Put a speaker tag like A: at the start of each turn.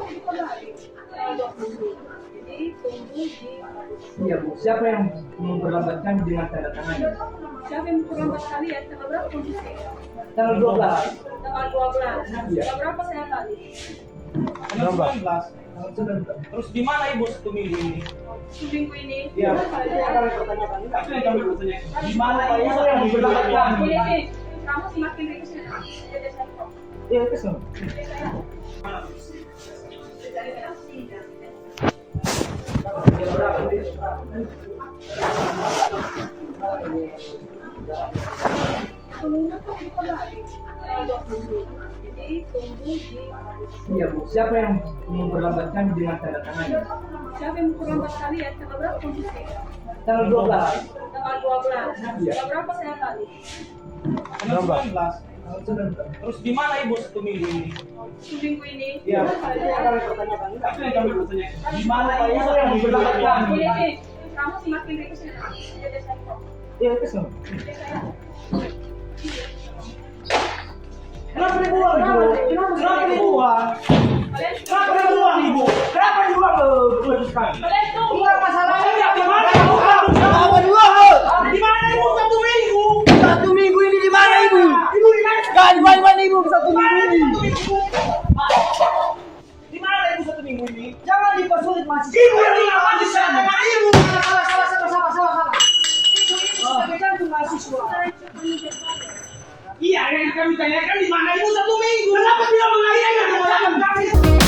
A: kembali. Jadi tunggu di.
B: Iya Bu, siapa yang memperlambatkan dengan tanda tangan?
A: Siapa yang memperlambat kalian? Tanggal berapa kondisi?
B: Tanggal 12.
A: Tanggal 12.
B: Iya.
A: Tanggal berapa saya kali?
C: Tanggal 19.
B: Tanggal 19.
C: Terus di mana Ibu satu minggu ini?
A: Seminggu ini.
B: Iya, itu yang kami pertanyakan.
C: Itu yang kami bertanya. Di mana
B: Siapa
C: Ibu
B: yang
C: satu minggu
B: memperlambatkan?
A: Boleh deh. Kamu semakin rikus ya. Jadi saya kok.
B: Iya, itu semua.
A: Tunggu kembali. Jadi tunggu di.
B: Iya Bu, siapa yang memperlambatkan dengan tanda tangan?
A: Siapa yang memperlambat kalian? Tanggal berapa kondisi?
B: Tanggal 12.
A: Tanggal 12.
B: Iya.
A: Tanggal berapa saya kali?
C: Tanggal 19.
B: Tanggal 19.
C: Terus di mana Ibu satu minggu ini?
A: Seminggu ini.
B: Iya, itu yang kami pertanyakan.
C: Itu yang kami bertanya. Di mana
B: Siapa
C: Ibu
B: yang
C: satu minggu
B: memperlambatkan?
A: Boleh deh. Kamu semakin rikus ya. Jadi saya kok.
B: Iya, itu semua.
C: Kenapa dibuang Ibu? Kenapa dibuang?
A: Kalian
C: Kenapa dibuang Ibu? Kenapa dibuang sekali?
A: kalian tunggu.
C: Bukan masalahnya. Di mana Ibu? Di mana Ibu satu minggu?
D: Satu minggu ini di mana ibu?
C: Ibu di mana?
D: Gak di mana ibu satu minggu ini?
C: Di mana Ibu satu minggu ini?
D: Jangan dipersulit masih.
C: Ibu yang apa di sana? Ibu.
D: Salah. Ibu sebagai jantung mahasiswa.
C: Iya, yang kami tanyakan di mana Ibu satu minggu? Kenapa tidak mengayakan?